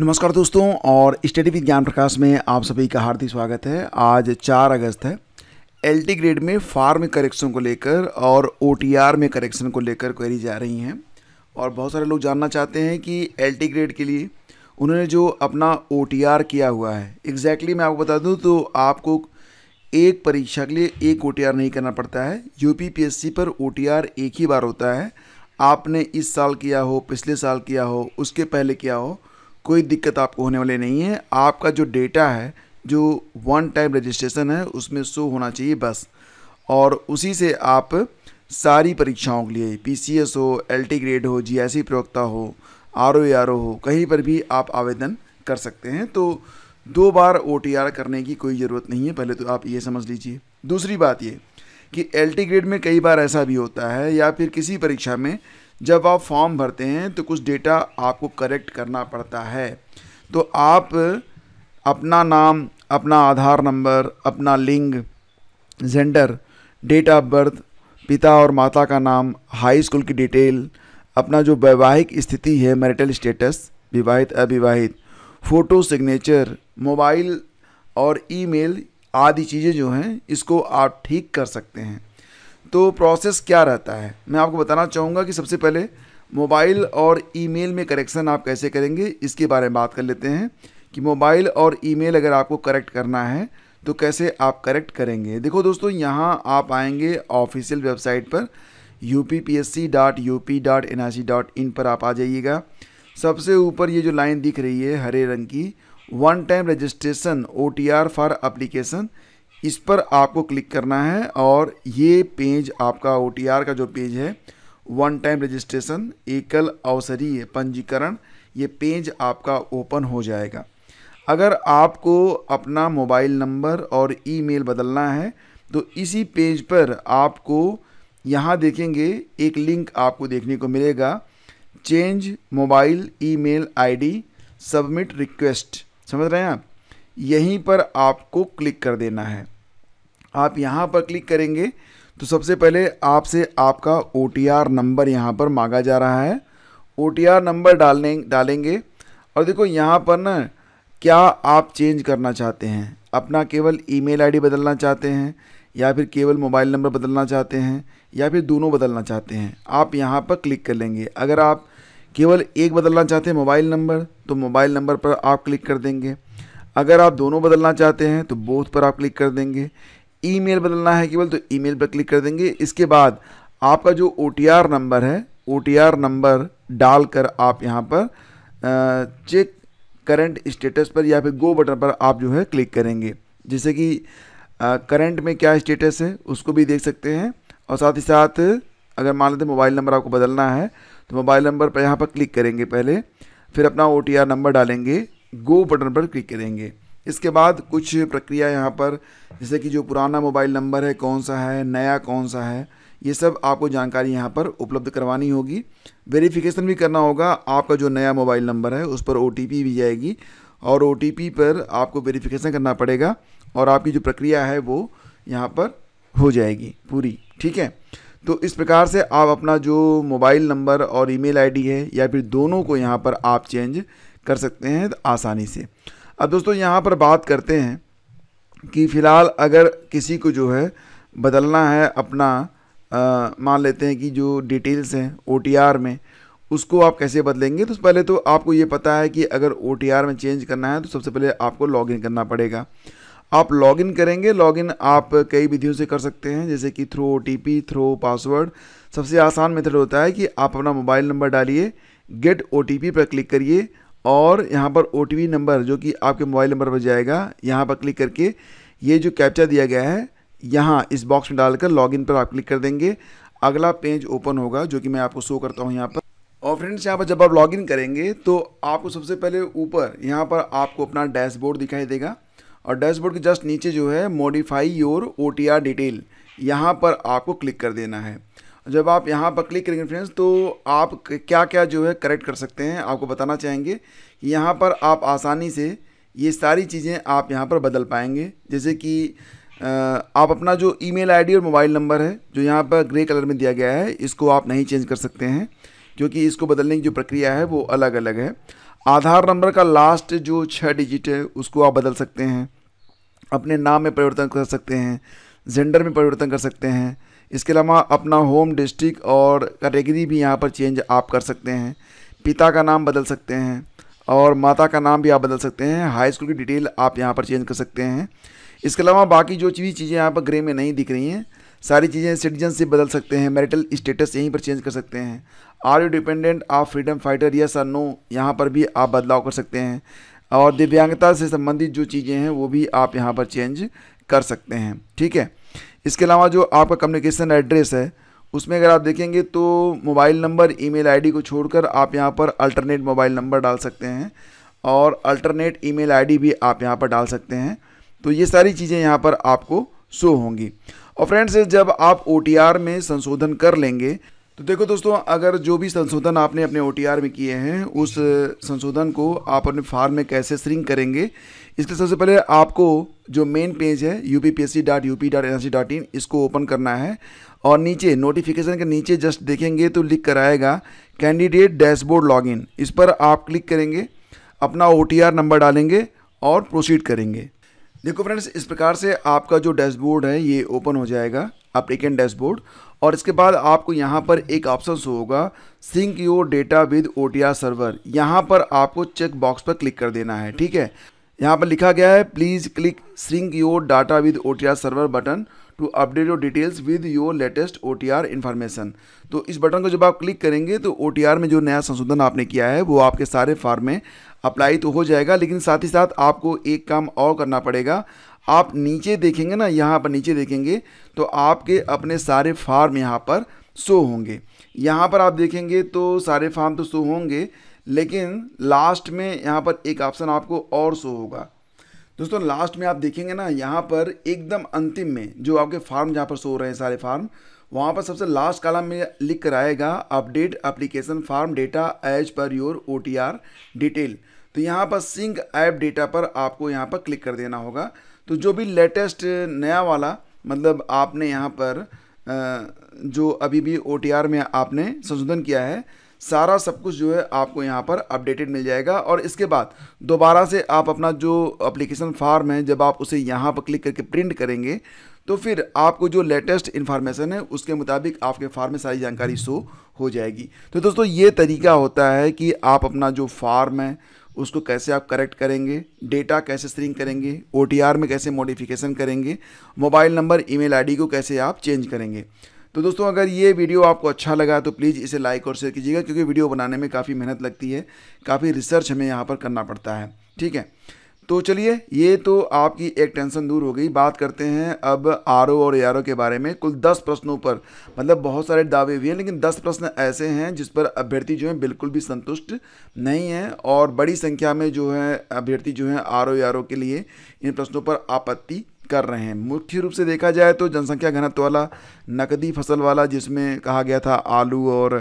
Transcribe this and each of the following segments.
नमस्कार दोस्तों, और स्टडी विद ज्ञान प्रकाश में आप सभी का हार्दिक स्वागत है। आज 4 अगस्त है। एलटी ग्रेड में फार्म करेक्शन को लेकर और ओटीआर में करेक्शन को लेकर क्वेरी जा रही हैं, और बहुत सारे लोग जानना चाहते हैं कि एलटी ग्रेड के लिए उन्होंने जो अपना ओटीआर किया हुआ है एग्जैक्टली मैं आपको बता दूं तो आपको एक परीक्षा के लिए एक ओटीआर नहीं करना पड़ता है। यूपीपीएससी पर ओटीआर एक ही बार होता है। आपने इस साल किया हो, पिछले साल किया हो, उसके पहले किया हो, कोई दिक्कत आपको होने वाली नहीं है। आपका जो डेटा है, जो वन टाइम रजिस्ट्रेशन है, उसमें शो होना चाहिए बस, और उसी से आप सारी परीक्षाओं के लिए पीसीएस हो, एलटी ग्रेड हो, जीआईसी प्रवक्ता हो, आरओ हो, कहीं पर भी आप आवेदन कर सकते हैं। तो 2 बार ओटीआर करने की कोई ज़रूरत नहीं है, पहले तो आप ये समझ लीजिए। दूसरी बात ये कि एलटी ग्रेड में कई बार ऐसा भी होता है, या फिर किसी परीक्षा में जब आप फॉर्म भरते हैं तो कुछ डेटा आपको करेक्ट करना पड़ता है। तो आप अपना नाम, अपना आधार नंबर, अपना लिंग, जेंडर, डेट ऑफ बर्थ, पिता और माता का नाम, हाई स्कूल की डिटेल, अपना जो वैवाहिक स्थिति है, मैरिटल स्टेटस, विवाहित अविवाहित, फ़ोटो, सिग्नेचर, मोबाइल और ईमेल आदि चीज़ें जो हैं इसको आप ठीक कर सकते हैं। तो प्रोसेस क्या रहता है मैं आपको बताना चाहूँगा कि सबसे पहले मोबाइल और ईमेल में करेक्शन आप कैसे करेंगे इसके बारे में बात कर लेते हैं कि मोबाइल और ईमेल अगर आपको करेक्ट करना है तो कैसे आप करेक्ट करेंगे। देखो दोस्तों, यहाँ आप आएंगे ऑफिशियल वेबसाइट पर uppsc.up.nic.in पर आप आ जाइएगा। सबसे ऊपर ये जो लाइन दिख रही है हरे रंग की, one time registration OTR for application, इस पर आपको क्लिक करना है और ये पेज आपका ओटीआर का जो पेज है, वन टाइम रजिस्ट्रेशन एकल अवसरीय पंजीकरण, ये पेज आपका ओपन हो जाएगा। अगर आपको अपना मोबाइल नंबर और ईमेल बदलना है तो इसी पेज पर आपको यहाँ देखेंगे एक लिंक आपको देखने को मिलेगा, change mobile email ID submit request, समझ रहे हैं आप। यहीं पर आपको क्लिक कर देना है। आप यहाँ पर क्लिक करेंगे तो सबसे पहले आपसे आपका ओटीआर नंबर यहाँ पर मांगा जा रहा है। ओटीआर नंबर डालेंगे और देखो यहाँ पर ना, क्या आप चेंज करना चाहते हैं, अपना केवल ईमेल आईडी बदलना चाहते हैं, या फिर केवल मोबाइल नंबर बदलना चाहते हैं, या फिर दोनों बदलना चाहते हैं, आप यहाँ पर क्लिक कर लेंगे। अगर आप केवल एक बदलना चाहते हैं मोबाइल नंबर, तो मोबाइल नंबर पर आप क्लिक कर देंगे। अगर आप दोनों बदलना चाहते हैं तो बोथ पर आप क्लिक कर देंगे। ईमेल बदलना है केवल तो ईमेल पर क्लिक कर देंगे। इसके बाद आपका जो ओटीआर नंबर है, ओटीआर नंबर डालकर आप यहाँ पर चेक करंट स्टेटस पर या फिर गो बटन पर आप जो है क्लिक करेंगे, जिससे कि करंट में क्या स्टेटस है उसको भी देख सकते हैं। और साथ ही साथ अगर मान लेते मोबाइल नंबर आपको बदलना है तो मोबाइल नंबर पर यहाँ पर क्लिक करेंगे पहले, फिर अपना ओटीआर नंबर डालेंगे, गो बटन पर क्लिक करेंगे। इसके बाद कुछ प्रक्रिया यहाँ पर, जैसे कि जो पुराना मोबाइल नंबर है कौन सा है, नया कौन सा है, ये सब आपको जानकारी यहाँ पर उपलब्ध करवानी होगी। वेरिफिकेशन भी करना होगा, आपका जो नया मोबाइल नंबर है उस पर ओटीपी भी जाएगी और ओटीपी पर आपको वेरिफिकेशन करना पड़ेगा और आपकी जो प्रक्रिया है वो यहाँ पर हो जाएगी पूरी, ठीक है। तो इस प्रकार से आप अपना जो मोबाइल नंबर और ईमेल आईडी है या फिर दोनों को यहाँ पर आप चेंज कर सकते हैं आसानी से। अब दोस्तों यहाँ पर बात करते हैं कि फ़िलहाल अगर किसी को जो है बदलना है अपना, मान लेते हैं कि जो डिटेल्स हैं ओटीआर में, उसको आप कैसे बदलेंगे। तो पहले तो आपको ये पता है कि अगर ओटीआर में चेंज करना है तो सबसे पहले आपको लॉगिन करना पड़ेगा। आप लॉगिन करेंगे, लॉगिन आप कई विधियों से कर सकते हैं, जैसे कि थ्रू ओटीपी, थ्रू पासवर्ड। सबसे आसान मेथड होता है कि आप अपना मोबाइल नंबर डालिए, गेट ओटीपी पर क्लिक करिए और यहाँ पर ओटीपी नंबर जो कि आपके मोबाइल नंबर पर जाएगा, यहाँ पर क्लिक करके ये जो कैप्चा दिया गया है यहाँ इस बॉक्स में डालकर लॉगिन पर आप क्लिक कर देंगे। अगला पेज ओपन होगा जो कि मैं आपको शो करता हूँ यहाँ पर। और फ्रेंड्स, यहाँ पर जब आप लॉगिन करेंगे तो आपको सबसे पहले ऊपर यहाँ पर आपको अपना डैशबोर्ड दिखाई देगा और डैशबोर्ड के जस्ट नीचे जो है मॉडिफाई योर ओटीआर डिटेल, यहाँ पर आपको क्लिक कर देना है। जब आप यहाँ पर क्लिक करेंगे फ्रेंड्स तो आप क्या क्या जो है करेक्ट कर सकते हैं आपको बताना चाहेंगे। यहाँ पर आप आसानी से ये सारी चीज़ें आप यहाँ पर बदल पाएंगे, जैसे कि आप अपना जो ईमेल आईडी और मोबाइल नंबर है जो यहाँ पर ग्रे कलर में दिया गया है, इसको आप नहीं चेंज कर सकते हैं क्योंकि इसको बदलने की जो प्रक्रिया है वो अलग अलग है। आधार नंबर का लास्ट जो 6 डिजिट है उसको आप बदल सकते हैं, अपने नाम में परिवर्तन कर सकते हैं, जेंडर में परिवर्तन कर सकते हैं। इसके अलावा अपना होम डिस्ट्रिक्ट और कैटेगरी भी यहाँ पर चेंज आप कर सकते हैं। पिता का नाम बदल सकते हैं और माता का नाम भी आप बदल सकते हैं। हाई स्कूल की डिटेल आप यहाँ पर चेंज कर सकते हैं। इसके अलावा बाकी जो चीज़ें यहाँ पर ग्रे में नहीं दिख रही हैं, सारी चीज़ें सिटीजनशिप बदल सकते हैं, मैरिटल स्टेटस यहीं पर चेंज कर सकते हैं। Are you dependent of freedom fighter, yes और नो, यहाँ पर भी आप बदलाव कर सकते हैं। और दिव्यांगता से संबंधित जो चीज़ें हैं वो भी आप यहाँ पर चेंज कर सकते हैं। ठीक है। इसके अलावा जो आपका कम्युनिकेशन एड्रेस है उसमें अगर आप देखेंगे तो मोबाइल नंबर, ईमेल आईडी को छोड़कर आप यहाँ पर अल्टरनेट मोबाइल नंबर डाल सकते हैं और अल्टरनेट ईमेल आईडी भी आप यहाँ पर डाल सकते हैं। तो ये सारी चीज़ें यहाँ पर आपको शो होंगी। और फ्रेंड्स, जब आप OTR में संशोधन कर लेंगे तो देखो दोस्तों, अगर जो भी संशोधन आपने अपने OTR में किए हैं उस संशोधन को आप अपने फार्म में कैसे श्रिंक करेंगे, इसके सबसे पहले आपको जो मेन पेज है uppsc.up.nrc.in इसको ओपन करना है और नीचे नोटिफिकेशन के नीचे जस्ट देखेंगे तो लिख कर आएगा कैंडिडेट डैशबोर्ड लॉगिन। इस पर आप क्लिक करेंगे, अपना OTR नंबर डालेंगे और प्रोसीड करेंगे। देखो फ्रेंड्स, इस प्रकार से आपका जो डैशबोर्ड है ये ओपन हो जाएगा, एप्लीकेंट डैशबोर्ड। और इसके बाद आपको यहाँ पर एक ऑप्शन शो होगा sync your data with OTR server. यहाँ पर आपको चेक बॉक्स पर क्लिक कर देना है। ठीक है। यहाँ पर लिखा गया है please click sync your data with OTR server button to update your details with your latest OTR information. तो इस बटन को जब आप क्लिक करेंगे तो OTR में जो नया संशोधन आपने किया है वो आपके सारे फार्म में अप्लाई तो हो जाएगा, लेकिन साथ ही साथ आपको एक काम और करना पड़ेगा। आप नीचे देखेंगे ना, यहाँ पर नीचे देखेंगे तो आपके अपने सारे फार्म यहाँ पर शो होंगे। यहाँ पर आप देखेंगे तो सारे फार्म तो शो होंगे, लेकिन लास्ट में यहाँ पर एक ऑप्शन आपको और शो होगा। दोस्तों, लास्ट में आप देखेंगे ना, यहाँ पर एकदम अंतिम में जो आपके फार्म जहाँ पर शो हो रहे हैं सारे फार्म, वहाँ पर सबसे लास्ट कॉलम में लिख कर आएगा update application form data as per your OTR detail. तो यहाँ पर सिंक ऐप डेटा पर आपको यहाँ पर क्लिक कर देना होगा। तो जो भी लेटेस्ट नया वाला मतलब आपने यहाँ पर जो अभी भी OTR में आपने संशोधन किया है, सारा सब कुछ जो है आपको यहाँ पर अपडेटेड मिल जाएगा। और इसके बाद दोबारा से आप अपना जो एप्लीकेशन फार्म है जब आप उसे यहाँ पर क्लिक करके प्रिंट करेंगे तो फिर आपको जो लेटेस्ट इन्फॉर्मेशन है उसके मुताबिक आपके फार्म में सारी जानकारी शो हो जाएगी। तो दोस्तों, ये तरीका होता है कि आप अपना जो फार्म है उसको कैसे आप करेक्ट करेंगे, डेटा कैसे श्रिंक करेंगे, OTR में कैसे मॉडिफिकेशन करेंगे, मोबाइल नंबर, ईमेल आईडी को कैसे आप चेंज करेंगे। तो दोस्तों, अगर ये वीडियो आपको अच्छा लगा तो प्लीज़ इसे लाइक और शेयर कीजिएगा, क्योंकि वीडियो बनाने में काफ़ी मेहनत लगती है, काफ़ी रिसर्च हमें यहाँ पर करना पड़ता है। ठीक है। तो चलिए, ये तो आपकी एक टेंशन दूर हो गई। बात करते हैं अब RO और ARO के बारे में। कुल 10 प्रश्नों पर, मतलब बहुत सारे दावे भी हैं, लेकिन 10 प्रश्न ऐसे हैं जिस पर अभ्यर्थी जो है बिल्कुल भी संतुष्ट नहीं है और बड़ी संख्या में जो है अभ्यर्थी जो है RO ARO के लिए इन प्रश्नों पर आपत्ति कर रहे हैं। मुख्य रूप से देखा जाए तो जनसंख्या घनत्व वाला, नकदी फसल वाला जिसमें कहा गया था आलू और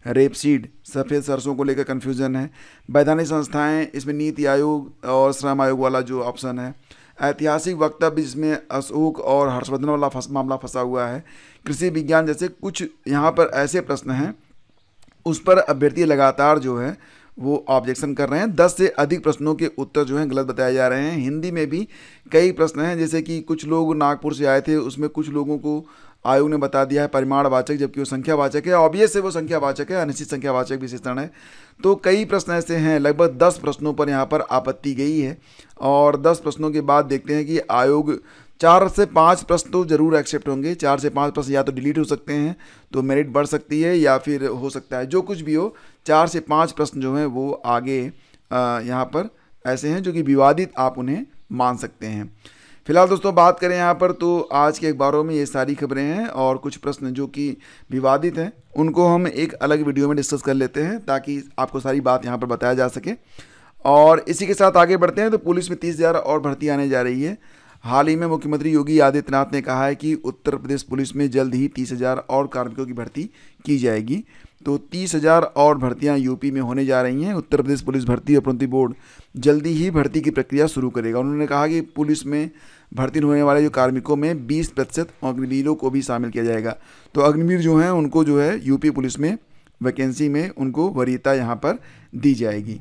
रेपसीड, सफ़ेद सरसों को लेकर कन्फ्यूज़न है। वैधानिक संस्थाएं, इसमें नीति आयोग और श्रम आयोग वाला जो ऑप्शन है। ऐतिहासिक वक्तव्य, जिसमें अशोक और हर्षवर्धन वाला मामला फंसा हुआ है। कृषि विज्ञान, जैसे कुछ यहाँ पर ऐसे प्रश्न हैं उस पर अभ्यर्थी लगातार जो है वो ऑब्जेक्शन कर रहे हैं। 10 से अधिक प्रश्नों के उत्तर जो हैं गलत बताए जा रहे हैं। हिंदी में भी कई प्रश्न हैं, जैसे कि कुछ लोग नागपुर से आए थे, उसमें कुछ लोगों को आयोग ने बता दिया है परिमाणवाचक, जबकि वो संख्यावाचक है। ऑब्वियस है वो संख्यावाचक है, अनिश्चित संख्यावाचक विशेषण है। तो कई प्रश्न ऐसे हैं, लगभग 10 प्रश्नों पर यहाँ पर आपत्ति गई है। और 10 प्रश्नों के बाद देखते हैं कि आयोग 4 से 5 प्रश्न तो जरूर एक्सेप्ट होंगे। 4 से 5 प्रश्न या तो डिलीट हो सकते हैं तो मेरिट बढ़ सकती है, या फिर हो सकता है जो कुछ भी हो, 4 से 5 प्रश्न जो हैं वो आगे यहाँ पर ऐसे हैं जो कि विवादित आप उन्हें मान सकते हैं। फिलहाल दोस्तों, बात करें यहाँ पर तो आज के अखबारों में ये सारी खबरें हैं, और कुछ प्रश्न जो कि विवादित हैं उनको हम एक अलग वीडियो में डिस्कस कर लेते हैं ताकि आपको सारी बात यहाँ पर बताया जा सके। और इसी के साथ आगे बढ़ते हैं। तो पुलिस में 30,000 और भर्ती आने जा रही है। हाल ही में मुख्यमंत्री योगी आदित्यनाथ ने कहा है कि उत्तर प्रदेश पुलिस में जल्द ही 30,000 और कार्मिकों की भर्ती की जाएगी। तो 30,000 और भर्तियां यूपी में होने जा रही हैं। उत्तर प्रदेश पुलिस भर्ती और प्रोन्नति बोर्ड जल्दी ही भर्ती की प्रक्रिया शुरू करेगा। उन्होंने कहा कि पुलिस में भर्ती होने वाले जो कार्मिकों में 20% अग्निवीरों को भी शामिल किया जाएगा। तो अग्निवीर जो हैं उनको जो है यूपी पुलिस में वैकेंसी में उनको वरीयता यहाँ पर दी जाएगी।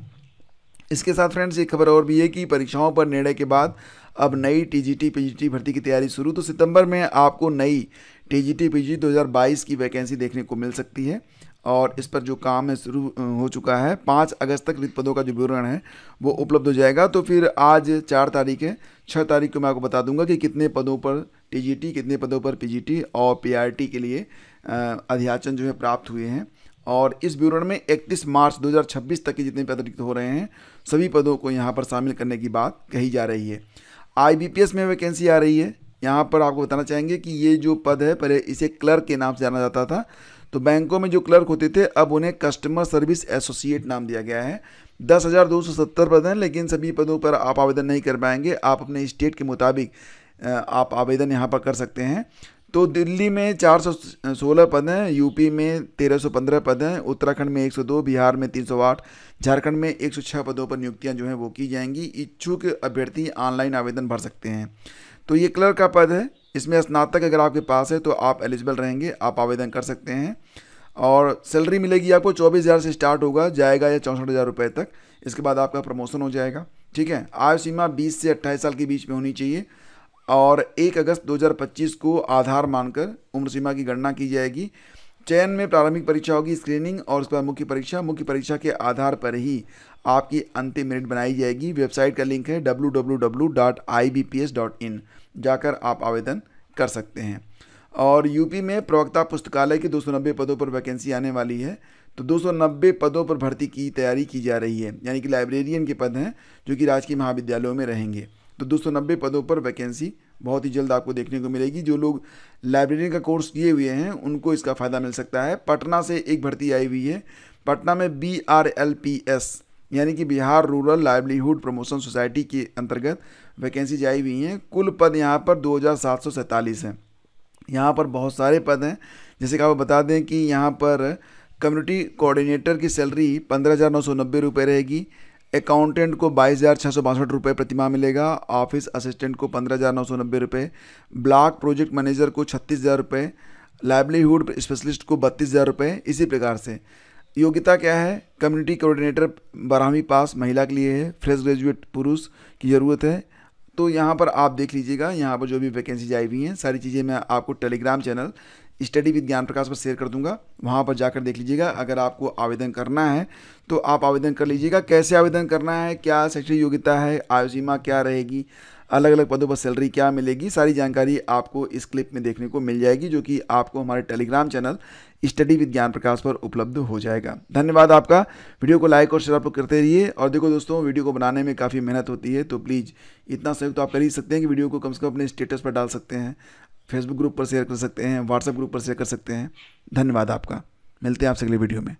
इसके साथ फ्रेंड्स एक खबर और भी है कि परीक्षाओं पर निर्णय के बाद अब नई टीजीटी पीजीटी भर्ती की तैयारी शुरू। तो सितंबर में आपको नई टीजीटी पीजीटी 2022 की वैकेंसी देखने को मिल सकती है और इस पर जो काम है शुरू हो चुका है। 5 अगस्त तक रिक्त पदों का जो विवरण है वो उपलब्ध हो जाएगा। तो फिर आज 4 तारीख है, 6 तारीख को मैं आपको बता दूंगा कि कितने पदों पर टीजीटी, कितने पदों पर पीजीटी और पीआरटी के लिए अध्याचन जो है प्राप्त हुए हैं। और इस विवरण में 31 मार्च 2026 तक के जितने पद रिक्त हो रहे हैं सभी पदों को यहाँ पर शामिल करने की बात कही जा रही है। IBPS में वैकेंसी आ रही है। यहाँ पर आपको बताना चाहेंगे कि ये जो पद है पहले इसे क्लर्क के नाम से जाना जाता था। तो बैंकों में जो क्लर्क होते थे अब उन्हें कस्टमर सर्विस एसोसिएट नाम दिया गया है। 10,270 पद हैं, लेकिन सभी पदों पर आप आवेदन नहीं कर पाएंगे। आप अपने स्टेट के मुताबिक आप आवेदन यहाँ पर कर सकते हैं। तो दिल्ली में 416 पद हैं, यूपी में 1315 पद हैं, उत्तराखंड में 102, बिहार में 308, झारखंड में 106 पदों पर नियुक्तियां जो हैं वो की जाएंगी। इच्छुक अभ्यर्थी ऑनलाइन आवेदन भर सकते हैं। तो ये क्लर्क का पद है, इसमें स्नातक अगर आपके पास है तो आप एलिजिबल रहेंगे, आप आवेदन कर सकते हैं। और सैलरी मिलेगी आपको 24,000 से स्टार्ट होगा, जाएगा या 64,000 रुपये तक। इसके बाद आपका प्रमोशन हो जाएगा। ठीक है, आयु सीमा 20 से 28 साल के बीच में होनी चाहिए और 1 अगस्त 2025 को आधार मानकर उम्र सीमा की गणना की जाएगी। चयन में प्रारंभिक परीक्षा होगी, स्क्रीनिंग, और उसके बाद मुख्य परीक्षा। मुख्य परीक्षा के आधार पर ही आपकी अंतिम मेरिट बनाई जाएगी। वेबसाइट का लिंक है www.ibps.in, जाकर आप आवेदन कर सकते हैं। और यूपी में प्रवक्ता पुस्तकालय के 290 पदों पर वैकेंसी आने वाली है। तो 290 पदों पर भर्ती की तैयारी की जा रही है, यानी कि लाइब्रेरियन के पद हैं जो कि राजकीय महाविद्यालयों में रहेंगे। तो 290 पदों पर वैकेंसी बहुत ही जल्द आपको देखने को मिलेगी। जो लोग लाइब्रेरियन का कोर्स किए हुए हैं उनको इसका फ़ायदा मिल सकता है। पटना से एक भर्ती आई हुई है। पटना में BRLPS यानी कि Bihar rural livelihood promotion society के अंतर्गत वैकेंसी आई हुई हैं। कुल पद यहाँ पर 2,747 हैं। यहाँ पर बहुत सारे पद हैं। जैसे कि आपको बता दें कि यहाँ पर कम्युनिटी कोऑर्डिनेटर की सैलरी 15,990 रुपये रहेगी। अकाउंटेंट को 22,662 रुपये प्रतिमाह मिलेगा। ऑफिस असिस्टेंट को 15,990 रुपये। ब्लॉक प्रोजेक्ट मैनेजर को 36,000 रुपये। लाइवलीहुड स्पेशलिस्ट को 32,000 रुपये। इसी प्रकार से योग्यता क्या है? कम्युनिटी कोऑर्डिनेटर 12वीं पास महिला के लिए है, फ्रेश ग्रेजुएट पुरुष की ज़रूरत है। तो यहाँ पर आप देख लीजिएगा, यहाँ पर जो भी वैकेंसी आई हुई हैं सारी चीज़ें मैं आपको टेलीग्राम चैनल स्टडी विद ज्ञान प्रकाश पर शेयर कर दूंगा, वहाँ पर जाकर देख लीजिएगा। अगर आपको आवेदन करना है तो आप आवेदन कर लीजिएगा। कैसे आवेदन करना है, क्या शैक्षणिक योग्यता है, आयु सीमा क्या रहेगी, अलग अलग पदों पर सैलरी क्या मिलेगी, सारी जानकारी आपको इस क्लिप में देखने को मिल जाएगी, जो कि आपको हमारे टेलीग्राम चैनल स्टडी विद ज्ञान प्रकाश पर उपलब्ध हो जाएगा। धन्यवाद आपका। वीडियो को लाइक और शेयर आप लोग करते रहिए। और देखो दोस्तों, वीडियो को बनाने में काफ़ी मेहनत होती है, तो प्लीज़ इतना सहयोग तो आप कर ही सकते हैं कि वीडियो को कम से कम अपने स्टेटस पर डाल सकते हैं, फेसबुक ग्रुप पर शेयर कर सकते हैं, व्हाट्सएप ग्रुप पर शेयर कर सकते हैं। धन्यवाद आपका। मिलते हैं आपसे अगले वीडियो में।